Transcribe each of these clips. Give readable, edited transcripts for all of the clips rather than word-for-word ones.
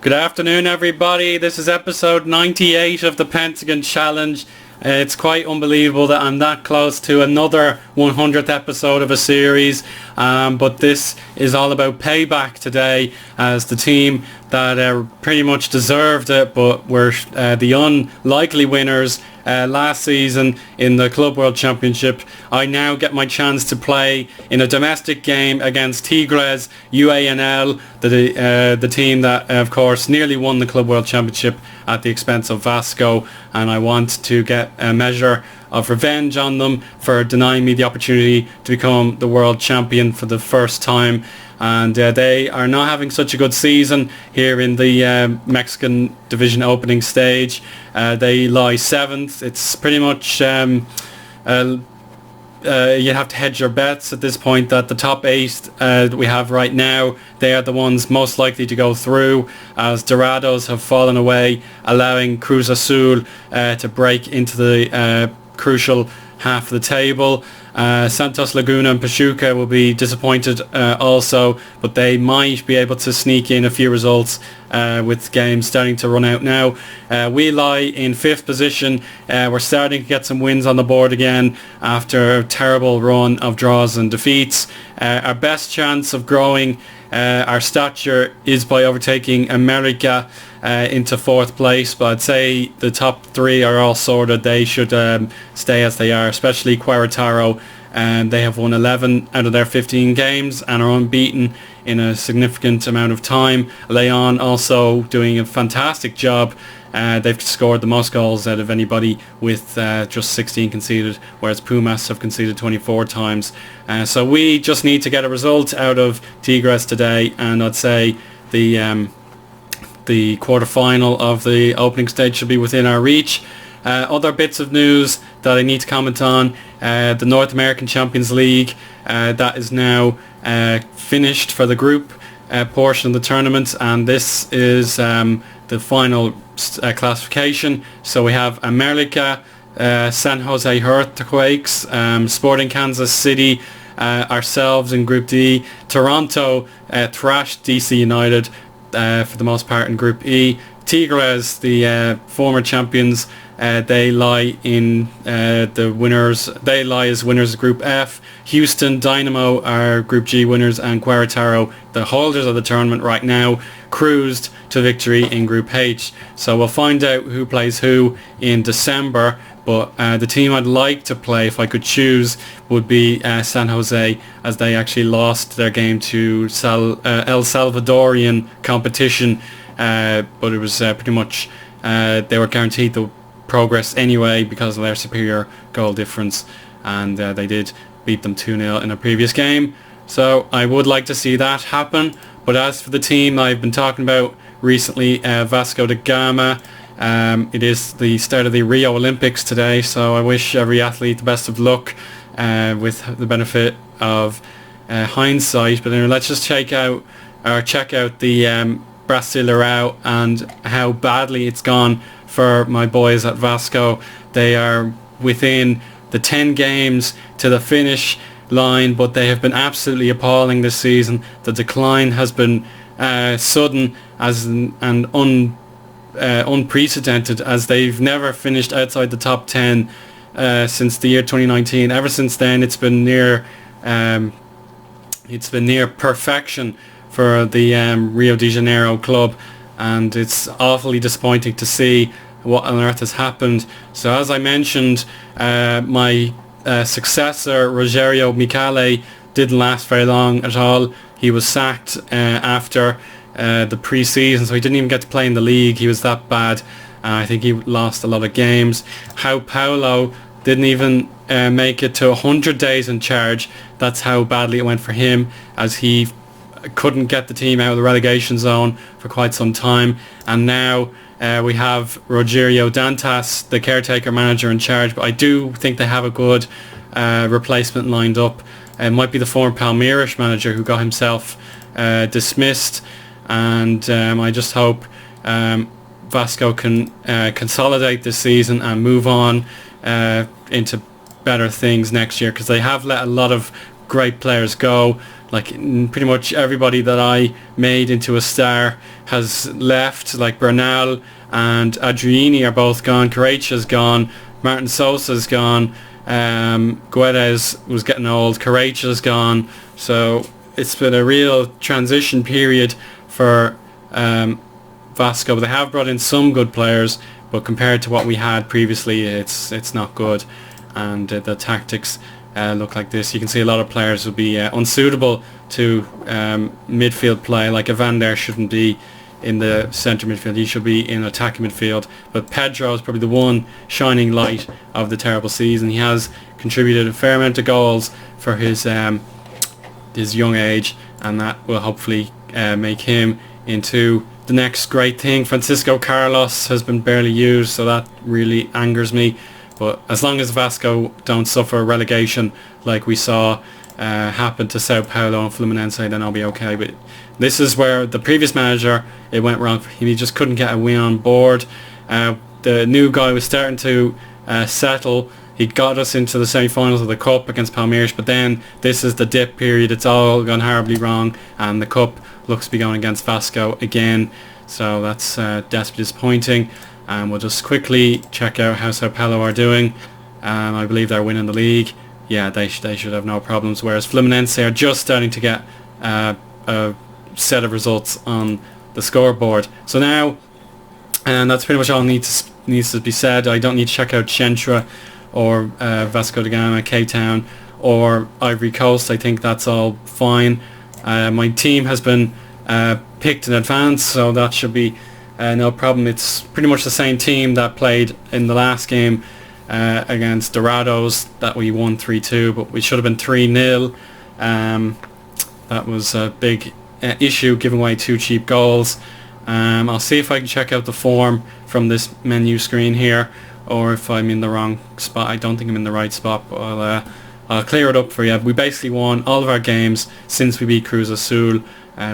Good afternoon, everybody. This is episode 98 of the Pentagon Challenge. It's quite unbelievable that I'm that close to another 100th episode of a series, but this is all about Payback today, as the team that pretty much deserved it but were the unlikely winners last season in the Club World Championship. I now get my chance to play in a domestic game against Tigres UANL, the team that of course nearly won the Club World Championship at the expense of Vasco, and I want to get a measure of revenge on them for denying me the opportunity to become the world champion for the first time. And they are not having such a good season here in the Mexican division opening stage. They lie 7th. It's pretty much you have to hedge your bets at this point that the top 8 that we have right now, they are the ones most likely to go through, as Dorados have fallen away, allowing Cruz Azul to break into the crucial half of the table. Santos Laguna and Pachuca will be disappointed also, but they might be able to sneak in a few results with games starting to run out now. We lie in 5th position. We're starting to get some wins on the board again after a terrible run of draws and defeats. Our best chance of growing our stature is by overtaking America into 4th place, but I'd say the top 3 are all sorted. They should stay as they are, especially Querétaro, and they have won 11 out of their 15 games and are unbeaten in a significant amount of time. Leon also doing a fantastic job. They've scored the most goals out of anybody with just 16 conceded, whereas Pumas have conceded 24 times. So we just need to get a result out of Tigres today, and I'd say the quarter-final of the opening stage should be within our reach. Other bits of news that I need to comment on: the North American Champions League that is now finished for the group portion of the tournament, and this is the final classification. So we have America, San Jose Earthquakes, Sporting Kansas City, ourselves in Group D. Toronto thrashed DC United for the most part in Group E. Tigres, the former champions, they lie in the winners. They lie as winners of Group F. Houston Dynamo are Group G winners, and Querétaro, the holders of the tournament right now, cruised to victory in Group H. So we'll find out who plays who in December. But the team I'd like to play, if I could choose, would be San Jose, as they actually lost their game to El Salvadorian competition. But it was pretty much they were guaranteed the progress anyway because of their superior goal difference, and they did beat them 2-0 in a previous game. So I would like to see that happen. But as for the team I've been talking about recently, Vasco da Gama, it is the start of the Rio Olympics today, so I wish every athlete the best of luck with the benefit of hindsight. But anyway, let's just check out the Brasileirão and how badly it's gone for my boys at Vasco. They are within the 10 games to the finish line, but they have been absolutely appalling this season. The decline has been sudden and unprecedented, as they've never finished outside the top 10 since the year 2019. Ever since then, it's been near perfection for the Rio de Janeiro club, and it's awfully disappointing to see what on earth has happened. So as I mentioned, my successor Rogério Michele didn't last very long at all. He was sacked after the pre-season, so he didn't even get to play in the league. He was that bad. I think he lost a lot of games. How Paulo didn't even make it to 100 days in charge. That's how badly it went for him, as he couldn't get the team out of the relegation zone for quite some time. And now we have Rogerio Dantas, the caretaker manager, in charge, but I do think they have a good replacement lined up. It might be the former Palmeiras manager who got himself dismissed, and I just hope Vasco can consolidate this season and move on into better things next year, because they have let a lot of great players go. Like pretty much everybody that I made into a star has left. Like Bernal and Adriani are both gone. Correa's gone. Martin Sosa's gone. Guedes was getting old. Correa's gone. So it's been a real transition period for Vasco. But they have brought in some good players, but compared to what we had previously, it's not good. And the tactics look like this. You can see a lot of players will be unsuitable to midfield play. Like Evander shouldn't be in the centre midfield. He should be in attacking midfield. But Pedro is probably the one shining light of the terrible season. He has contributed a fair amount of goals for his young age, and that will hopefully make him into the next great thing. Francisco Carlos has been barely used, so that really angers me. But as long as Vasco don't suffer relegation like we saw happen to Sao Paulo and Fluminense, then I'll be okay. But this is where the previous manager, it went wrong for him. He just couldn't get a win on board. The new guy was starting to settle. He got us into the semi-finals of the Cup against Palmeiras, but then this is the dip period. It's all gone horribly wrong, and the Cup looks to be going against Vasco again. So that's desperately disappointing. We'll just quickly check out how Sao Paulo are doing. I believe they're winning the league. Yeah, they should have no problems. Whereas Fluminense are just starting to get a set of results on the scoreboard. So now, and that's pretty much all needs to be said. I don't need to check out Centra or Vasco da Gama, Cape Town, or Ivory Coast. I think that's all fine. My team has been picked in advance, so that should be no problem. It's pretty much the same team that played in the last game against Dorados that we won 3-2, but we should have been 3-0. That was a big issue, giving away 2 cheap goals. I'll see if I can check out the form from this menu screen here, or if I'm in the wrong spot. I don't think I'm in the right spot, but I'll clear it up for you. We basically won all of our games since we beat Cruz Azul.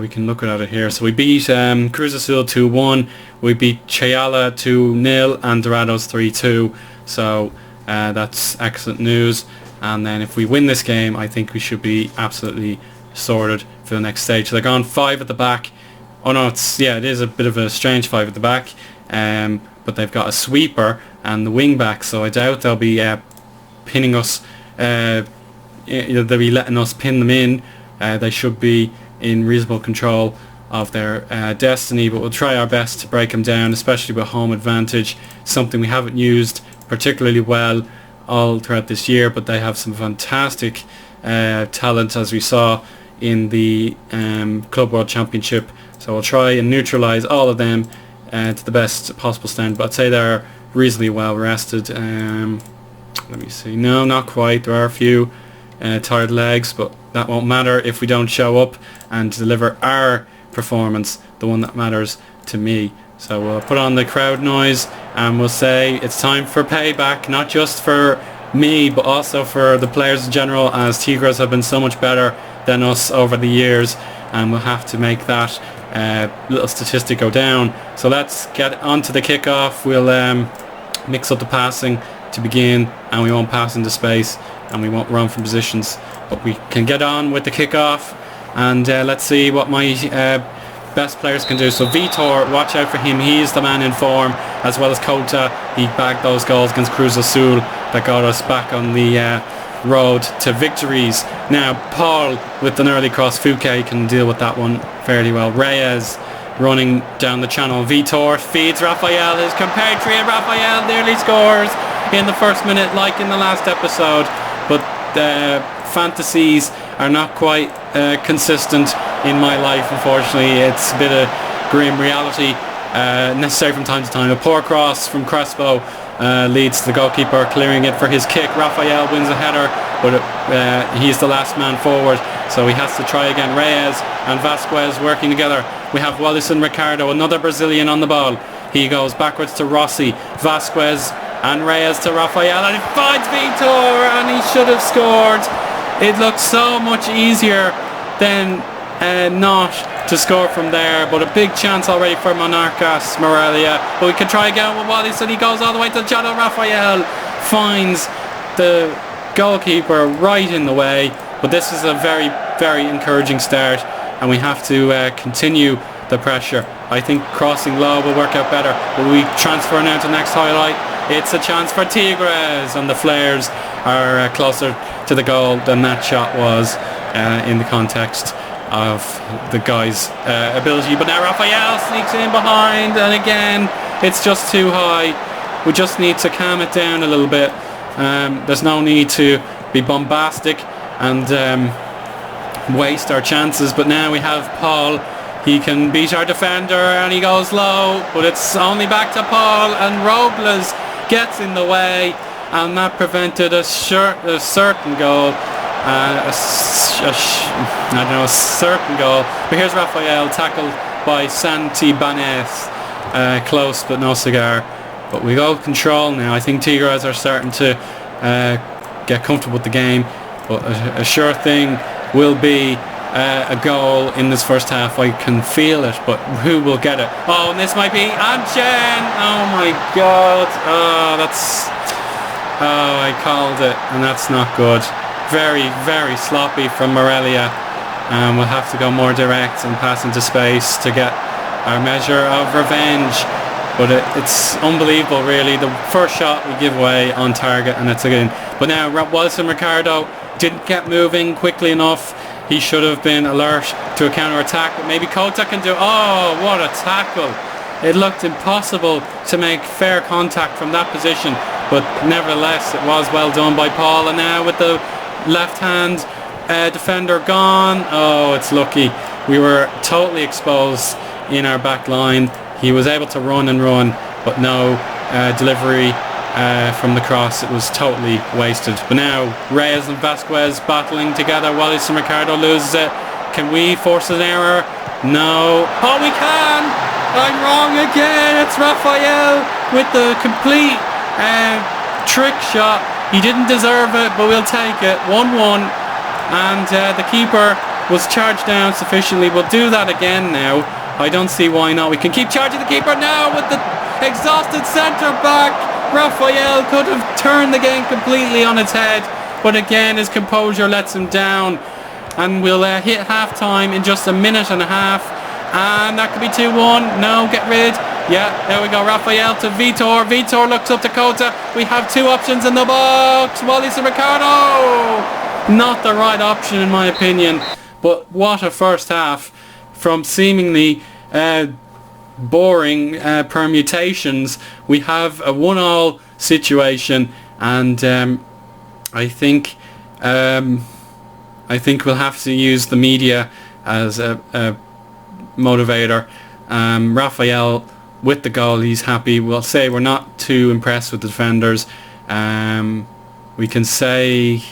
We can look at it here. So we beat Cruz Azul 2-1, we beat Chayala 2-0, and Dorados 3-2. So that's excellent news. And then if we win this game, I think we should be absolutely sorted for the next stage. So they're gone 5 at the back. Oh no, it is a bit of a strange 5 at the back. But they've got a sweeper and the wing back, so I doubt they'll be pinning us. They'll be letting us pin them in. They should be in reasonable control of their destiny, but we'll try our best to break them down, especially with home advantage, something we haven't used particularly well all throughout this year. But they have some fantastic talent, as we saw in the Club World Championship, so we'll try and neutralise all of them to the best possible stand. But I'd say they're reasonably well rested. Let me see. No, not quite. There are a few tired legs, but that won't matter if we don't show up and deliver our performance, the one that matters to me. So we'll put on the crowd noise and we'll say it's time for payback, not just for me but also for the players in general, as Tigres have been so much better than us over the years, and we'll have to make that little statistic go down. So let's get on to the kickoff. We'll mix up the passing to begin, and we won't pass into space and we won't run from positions, but we can get on with the kickoff. And let's see what my best players can do. So Vitor, watch out for him. He is the man in form, as well as Kota. He bagged those goals against Cruz Azul that got us back on the road to victories. Now Paul with an early cross. Fouquet can deal with that one fairly well. Reyes running down the channel. Vitor feeds Rafael, his compatriot. Rafael nearly scores in the first minute, like in the last episode, but the fantasies are not quite consistent in my life, unfortunately. It's a bit of grim reality necessary from time to time. A poor cross from Crespo leads to the goalkeeper clearing it for his kick. Rafael wins a header, but he's the last man forward, so he has to try again. Reyes and Vasquez working together. We have Wallace and Ricardo, another Brazilian on the ball. He goes backwards to Rossi. Vasquez and Reyes to Rafael, and it finds Vitor, and he should have scored. It looks so much easier than not to score from there, but a big chance already for Monarcas Morelia. But we can try again with Wallace, and he goes all the way to the channel. Rafael finds the goalkeeper right in the way, But this is a very, very encouraging start, and we have to continue the pressure. I think crossing low will work out better. Will we transfer now to the next highlight? It's a chance for Tigres, and the Flares are closer to the goal than that shot was in the context of the guy's ability. But now Raphael sneaks in behind, and again it's just too high. We just need to calm it down a little bit. There's no need to be bombastic and waste our chances, but now we have Paul. He can beat our defender, and he goes low, but it's only back to Paul, and Robles gets in the way, and that prevented a certain goal. I don't know, a certain goal. But here's Raphael, tackled by Santibanez. Close, but no cigar. But we got control now. I think Tigres are starting to get comfortable with the game. But a sure thing will be a goal in this first half. I can feel it, but who will get it? Oh, and this might be Anchen. Oh my God. I called it, and that's not good. Very, very sloppy from Morelia. We'll have to go more direct and pass into space to get our measure of revenge. But it's unbelievable, really. The first shot we give away on target, and it's again. But now Wilson Ricardo didn't get moving quickly enough. He should have been alert to a counter-attack, but maybe Kota can do... Oh, what a tackle. It looked impossible to make fair contact from that position, but nevertheless, it was well done by Paul. And now with the left-hand defender gone. Oh, it's lucky. We were totally exposed in our back line. He was able to run, but no delivery from the cross. It was totally wasted. But now Reyes and Vasquez battling together. Wallace and Ricardo loses it. Can we force an error? No. Oh, we can! I'm wrong again. It's Raphael with the complete trick shot. He didn't deserve it, but we'll take it. 1-1. And the keeper was charged down sufficiently. We'll do that again now. I don't see why not. We can keep charging the keeper now with the exhausted centre back. Raphael could have turned the game completely on its head, but again his composure lets him down. And we'll hit half time in just a minute and a half, and that could be 2-1. No, get rid. Yeah, there we go. Raphael to Vitor. Vitor looks up to Kota. We have two options in the box. Wallace and Ricardo. Not the right option in my opinion, but what a first half from seemingly boring permutations. We have a 1-1 situation, and I think we'll have to use the media as a motivator. Raphael with the goal, he's happy. We'll say we're not too impressed with the defenders. We can say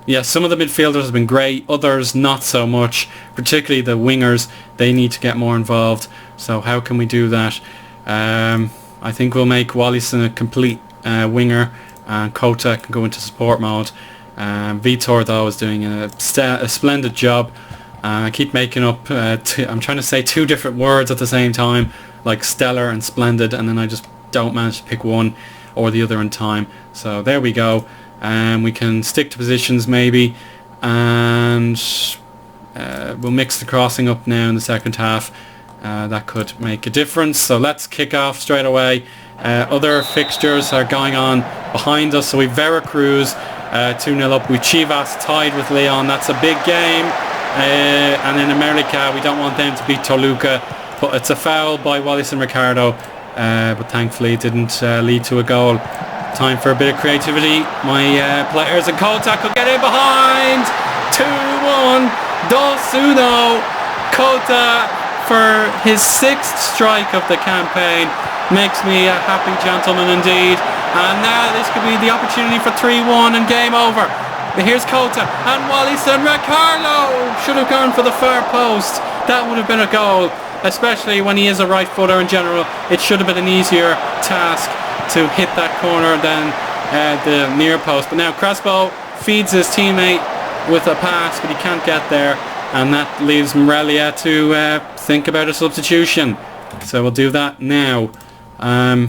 yeah, some of the midfielders have been great, others not so much, particularly the wingers. They need to get more involved. So how can we do that? I think we'll make Wallison a complete winger, and Kota can go into support mode. Vitor though is doing a splendid job. I keep making up, I'm trying to say two different words at the same time, like stellar and splendid, and then I just don't manage to pick one or the other in time. So there we go. We can stick to positions maybe, and we'll mix the crossing up now in the second half. That could make a difference. So let's kick off straight away. Other fixtures are going on behind us. So we've Veracruz 2-0 up. We've Chivas tied with Leon. That's a big game. And in America, we don't want them to beat Toluca, but it's a foul by Wallace and Ricardo. But thankfully it didn't lead to a goal. Time for a bit of creativity. My players, and Kota could get in behind. 2-1. 2-1. Kota for his 6th strike of the campaign. Makes me a happy gentleman indeed. And now this could be the opportunity for 3-1 and game over. Here's Kota and Wallace and Ricardo. Should have gone for the far post. That would have been a goal, especially when he is a right footer in general. It should have been an easier task to hit that corner than the near post. But now Crespo feeds his teammate with a pass, but he can't get there, and that leaves Morelia to think about a substitution. So we'll do that now. I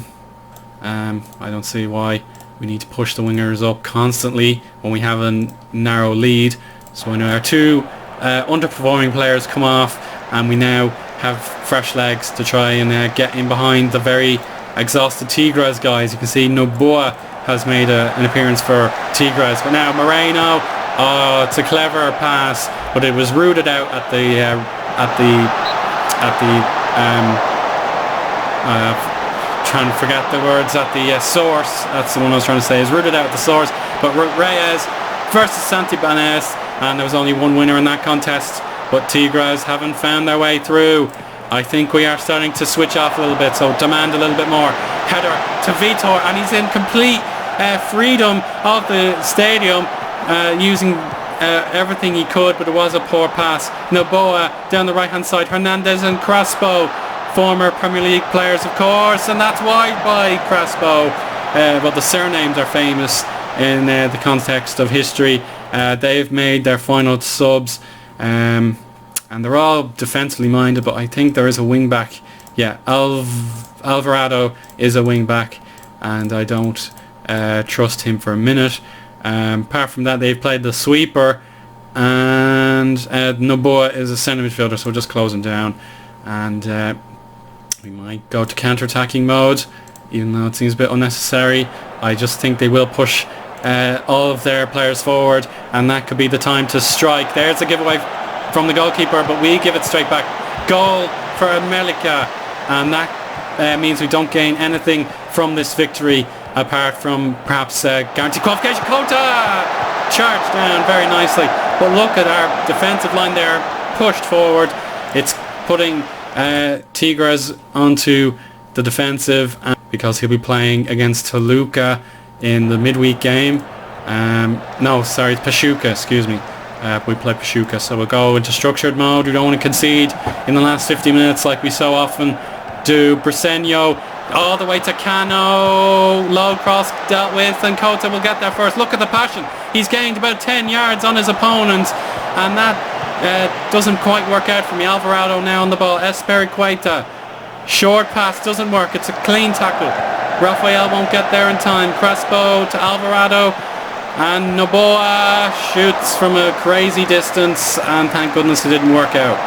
don't see why We need to push the wingers up constantly when we have a narrow lead. So when our two underperforming players come off, and we now have fresh legs to try and get in behind the very exhausted Tigres guys. You can see Noboa has made an appearance for Tigres, but now Moreno. Oh, it's a clever pass, but it was rooted out at the trying to forget the words, at the source. That's the one I was trying to say, is rooted out at the source. But Reyes versus Santibanez, and there was only one winner in that contest, but Tigres haven't found their way through. I think we are starting to switch off a little bit, so demand a little bit more. Header to Vitor, and he's in complete freedom of the stadium, using everything he could, but it was a poor pass. Noboa down the right hand side, Hernandez and Crespo, former Premier League players of course, and that's wide by Crespo, but the surnames are famous in the context of history. They've made their final subs, and they're all defensively minded, but I think there is a wing back. Yeah, Alvarado is a wing back, and I don't trust him for a minute. Apart from that, they've played the sweeper, and Noboa is a centre midfielder, so we're just closing down, and we might go to counter-attacking mode, even though it seems a bit unnecessary. I just think they will push all of their players forward, and that could be the time to strike. There's a giveaway from the goalkeeper, but we give it straight back. Goal for America, and that means we don't gain anything from this victory apart from perhaps guaranteed qualification. Kota charged down very nicely, but look at our defensive line there, pushed forward. It's putting Tigres onto the defensive, because he'll be playing against Toluca in the midweek game. No, sorry, Pachuca, excuse me. We play Pachuca, so we'll go into structured mode. We don't want to concede in the last 50 minutes like we so often do. Briseño all the way to Cano, low cross dealt with, and Kota will get there first. Look at the passion. He's gained about 10 yards on his opponent, and that doesn't quite work out for me. Alvarado now on the ball. Espericueta, short pass doesn't work. It's a clean tackle. Rafael won't get there in time. Crespo to Alvarado, and Noboa shoots from a crazy distance, and thank goodness it didn't work out.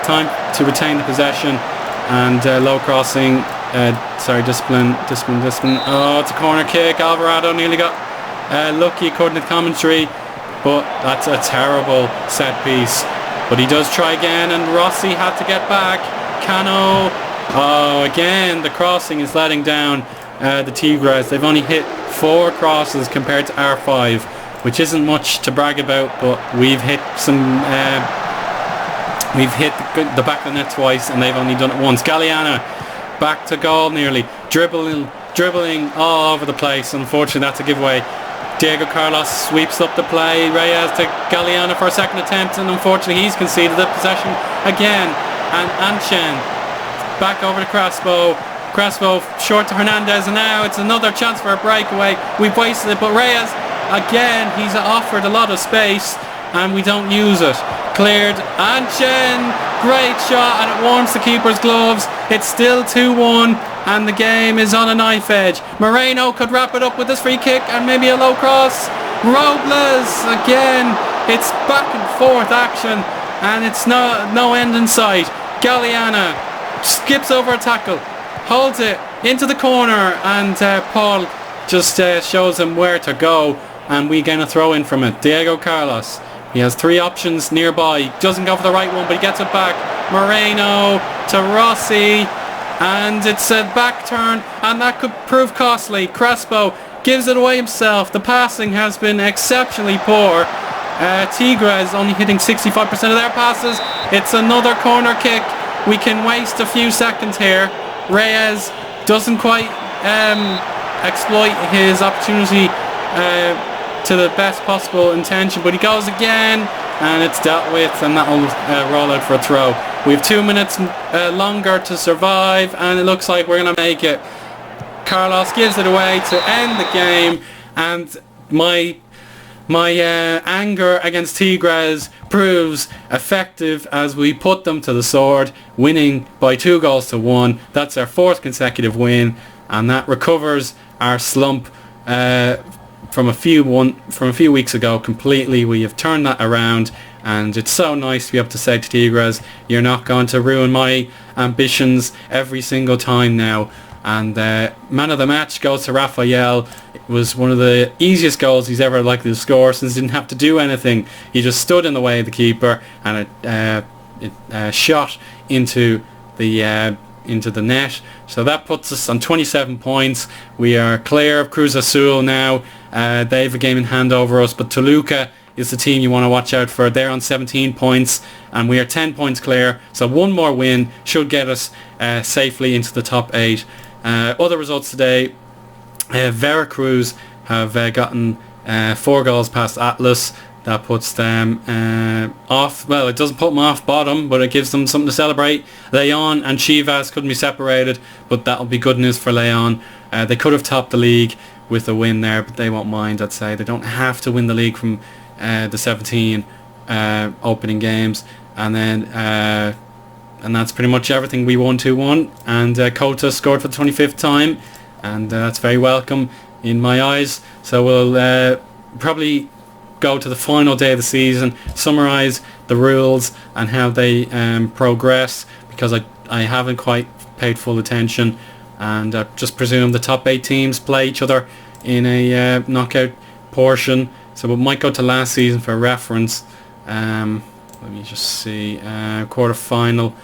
Time to retain the possession, and low crossing. Discipline. Oh, it's a corner kick. Alvarado nearly got lucky according to the commentary, but that's a terrible set piece. But he does try again, and Rossi had to get back. Cano. Oh, again, the crossing is letting down the Tigres. They've only hit 4 crosses compared to our 5, which isn't much to brag about, but we've hit some... we've hit the back of the net twice, and they've only done it once. Galeana back to goal nearly. Dribbling all over the place. Unfortunately, that's a giveaway. Diego Carlos sweeps up the play. Reyes to Galeana for a second attempt, and unfortunately he's conceded the possession again. And Anchen back over to Crespo. Crespo short to Hernandez, and now it's another chance for a breakaway. We've wasted it, but Reyes again, he's offered a lot of space and we don't use it. Cleared. Anchen, great shot, and it warms the keeper's gloves. It's still 2-1 and the game is on a knife edge. Moreno could wrap it up with this free kick and maybe a low cross. Robles again. It's back and forth action, and it's no end in sight. Galeana skips over a tackle, holds it into the corner, and Paul just shows him where to go, and we get a throw in from it. Diego Carlos, he has 3 options nearby. He doesn't go for the right one, but he gets it back. Moreno to Rossi, and it's a back turn, and that could prove costly. Crespo gives it away himself. The passing has been exceptionally poor. Tigres only hitting 65% of their passes. It's another corner kick. We can waste a few seconds here. Reyes doesn't quite exploit his opportunity to the best possible intention, but he goes again, and it's dealt with, and that'll roll out for a throw. We have 2 minutes longer to survive, and it looks like we're going to make it. Carlos gives it away to end the game, and my anger against Tigres proves effective as we put them to the sword, winning by 2-1. That's our 4th consecutive win, and that recovers our slump from a few weeks ago completely. We have turned that around, and it's so nice to be able to say to Tigres, you're not going to ruin my ambitions every single time now. And man of the match goes to Rafael. It was one of the easiest goals he's ever likely to score, since he didn't have to do anything. He just stood in the way of the keeper, and it shot into the net. So that puts us on 27 points. We are clear of Cruz Azul now. They have a game in hand over us, but Toluca is the team you want to watch out for. They're on 17 points, and we are 10 points clear. So one more win should get us safely into the top 8. Other results today, Veracruz have gotten 4 goals past Atlas. That puts them off. Well, it doesn't put them off bottom, but it gives them something to celebrate. Leon and Chivas couldn't be separated, but that'll be good news for Leon. They could have topped the league with a win there, but they won't mind, I'd say. They don't have to win the league from the 17 opening games. And then and that's pretty much everything. We won 2-1, and Kota scored for the 25th time, and that's very welcome in my eyes. So we'll probably go to the final day of the season, summarise the rules and how they progress, because I haven't quite paid full attention, and I just presume the top 8 teams play each other in a knockout portion. So we might go to last season for reference. Let me just see. Quarter-final.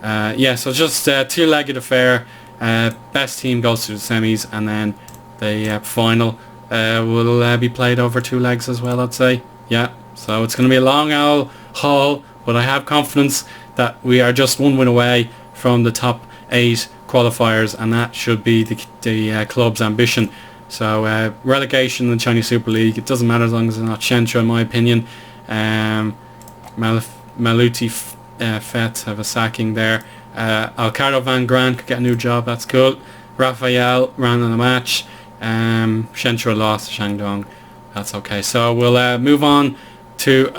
So just a 2-legged affair. Best team goes to the semis, and then the final will be played over 2 legs as well, I'd say. Yeah, so it's going to be a long haul, but I have confidence that we are just 1 win away from the top 8 qualifiers, and that should be the club's ambition. So relegation in the Chinese Super League, it doesn't matter as long as it's not Shenzhou, in my opinion. Maluti Fet have a sacking there. Alcaro Van Gran could get a new job, that's cool. Rafael ran in the match. Shenzhou lost to Shandong, that's okay. So we'll move on to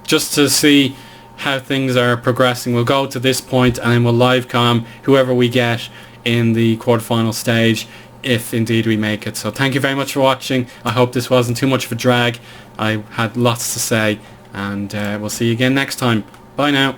just to see how things are progressing. We'll go to this point, and then we'll live com whoever we get in the quarterfinal stage, if indeed we make it. So thank you very much for watching. I hope this wasn't too much of a drag. I had lots to say, and we'll see you again next time. Bye now.